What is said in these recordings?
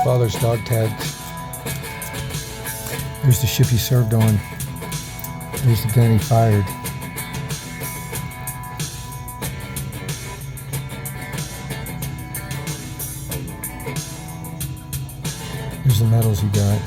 father's dog tags. Here's the ship he served on. Here's the gun he fired. Here's the medals he got.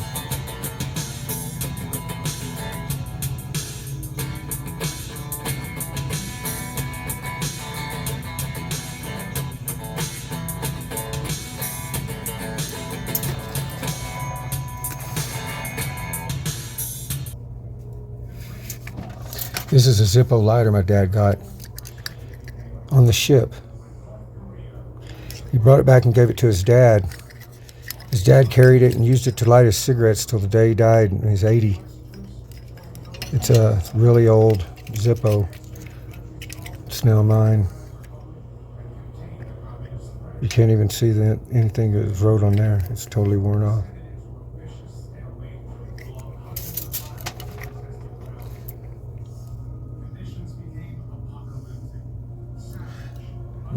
This is a Zippo lighter my dad got on the ship. He brought it back and gave it to his dad. His dad carried it and used it to light his cigarettes till the day he died when he was 80. It's a really old Zippo. It's now mine. You can't even see anything that was wrote on there. It's totally worn off.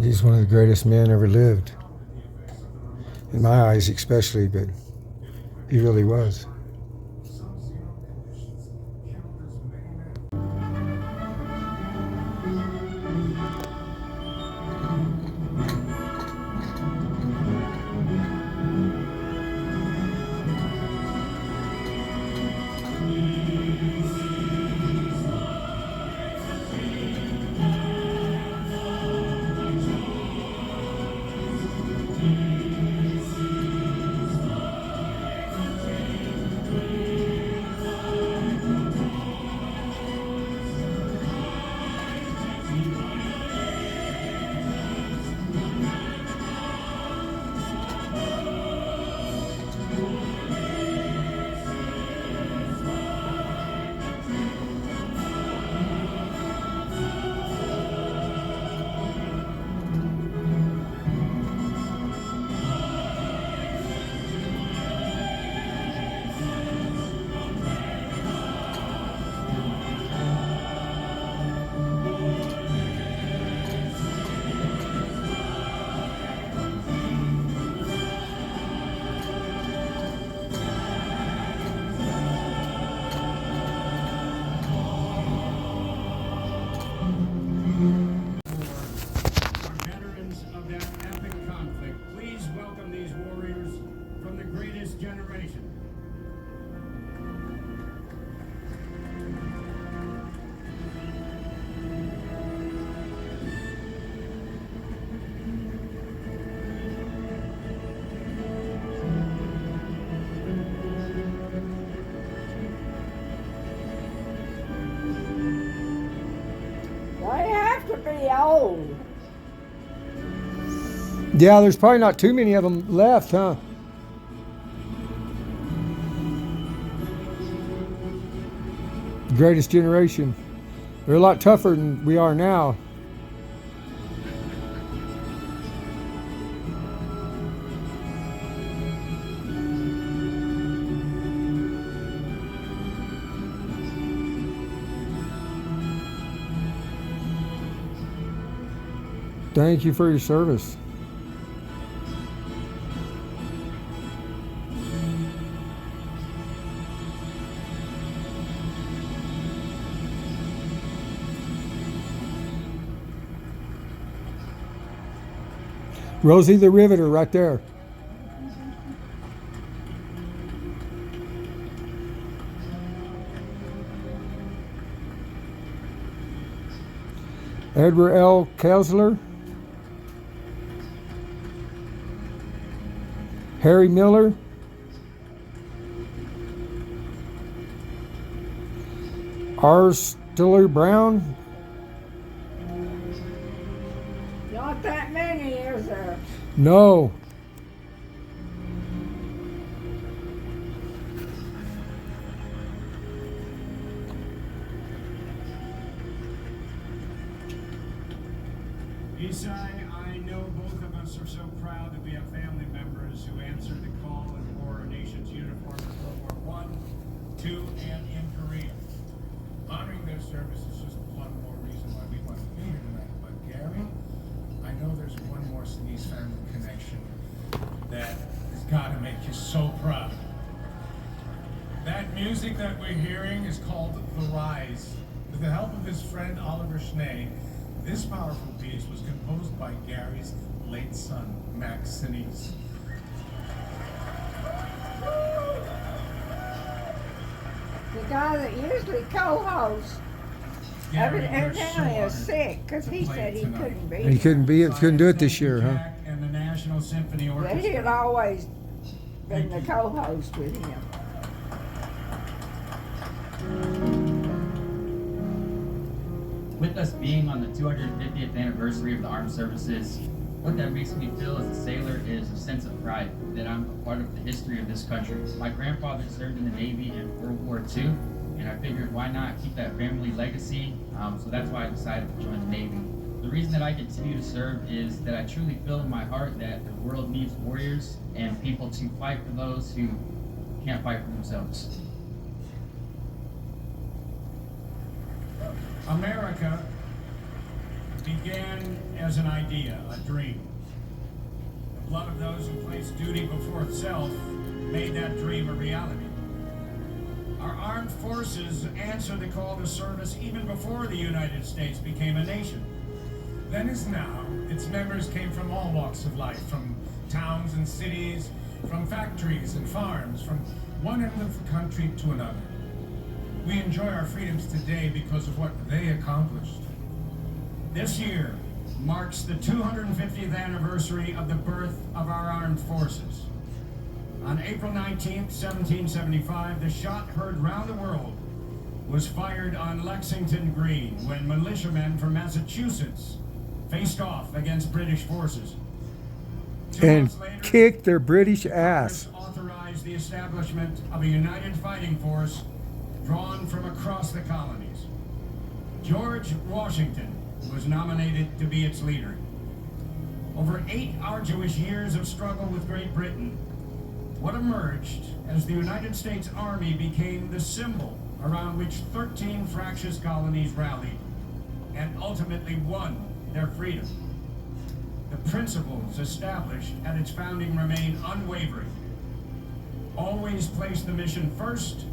He's one of the greatest men ever lived. In my eyes especially, but he really was. Old. Yeah, there's probably not too many of them left, huh? Greatest generation. They're a lot tougher than we are now. Thank you for your service. Rosie the Riveter right there. Edward L. Kessler. Harry Miller. R. Stiller Brown. Not that many, is there? No. Isai, I know both of us are so proud to be a family members who answered the call and wore our nation's uniform in World War I, II, and in Korea. Honoring their service is just one more reason why we want to be here tonight. But Gary, I know there's one more Sinise family connection that is gotta make you so proud. That music that we're hearing is called The Rise. With the help of his friend Oliver Schnee, this powerful piece was composed by Gary's late son, Max Sinise. The guy that usually co-hosts evidently is sick because he said he couldn't He be. couldn't do it this year, huh? Jack and the National Symphony But he had Orchestra. always been the co-host with him. With us being on the 250th anniversary of the armed services, what that makes me feel as a sailor is a sense of pride that I'm a part of the history of this country. My grandfather served in the Navy in World War II, and I figured why not keep that family legacy, so that's why I decided to join the Navy. The reason that I continue to serve is that I truly feel in my heart that the world needs warriors and people to fight for those who can't fight for themselves. America began as an idea, a dream. The blood of those who placed duty before self made that dream a reality. Our armed forces answered the call to service even before the United States became a nation. Then as now, its members came from all walks of life, from towns and cities, from factories and farms, from one end of the country to another. We enjoy our freedoms today because of what they accomplished. This year marks the 250th anniversary of the birth of our armed forces. On April 19th, 1775, the shot heard round the world was fired on Lexington Green when militiamen from Massachusetts faced off against British forces. 2 And months later, kicked their British ass. Congress authorized the establishment of a united fighting force drawn from across the colonies. George Washington was nominated to be its leader. Over 8 arduous years of struggle with Great Britain, what emerged as the United States Army became the symbol around which 13 fractious colonies rallied and ultimately won their freedom. The principles established at its founding remain unwavering. Always place the mission first,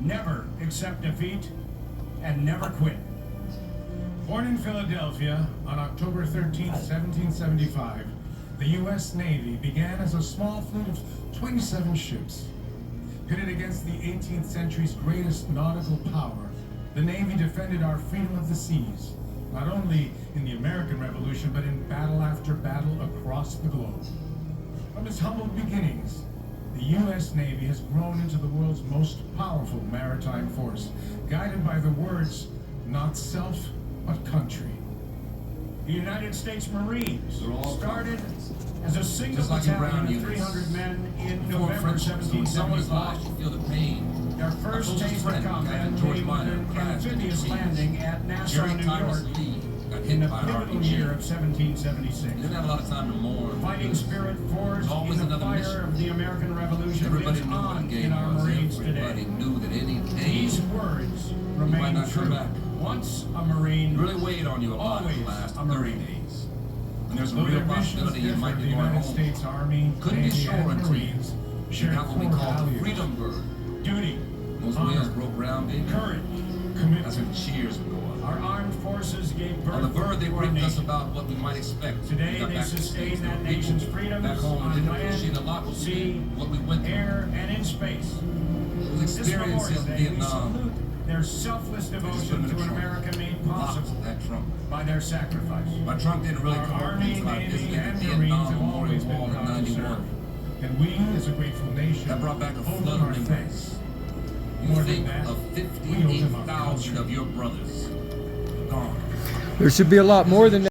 never accept defeat, and never quit. Born in Philadelphia on October 13, 1775, the U.S. Navy began as a small fleet of 27 ships. Pitted against the 18th century's greatest nautical power, the Navy defended our freedom of the seas, not only in the American Revolution, but in battle after battle across the globe. From its humble beginnings, the U.S. Navy has grown into the world's most powerful maritime force, guided by the words, not self, but country. The United States Marines started as a single Just like in battalion Brown of 300 men in Before November friendship, so when someone is 1775. lost, you feel the pain. Their first Our closest taste of friend, combat Captain George came with Minor, an crashed into amphibious trees. landing at Nassau, Jerry New Tyrus York, Lee got in hit the by an pivotal year of RPG. 1776. He didn't have a lot of time to mourn. Fighting spirit forged There's always in the another fire mission. of the American Revolution Everybody lives knew what on the in game our was. Marines Everybody today. knew that any day These words might remain not come true. back. Once a Marine, really weighed on you a lot always the last a 30 Marine. days. And there's a Though real their missions possibility you differ, might the be going United home. States Army, Couldn't be Navy, sure and until Marines you share got what we core call the values: freedom bird. duty, Those wheels honor, broke ground, baby. courage, That's commitment. when cheers would go up. Our armed forces gave birth On the bird, they to our briefed us nation. about what we might expect. Today, We got they back to the sustain States. that There were nation's people freedoms back home on didn't land, appreciate a lot what we sea, did, what we went through. air, and in space. Those This experiences Memorial in Day, we Vietnam, salute their selfless they just put devotion them in to the an trunk. America made Locked possible that trunk. by their sacrifice. My trunk didn't really Our come up Army, until I Navy, visited and the Marines Vietnam have Memorial always been Wall in proud to serve. 91. And we, as a grateful nation, That brought back a owe flood them our of thanks. You More than think that, of we owe them our 58,000 culture. of your brothers gone. There should be a lot more than that.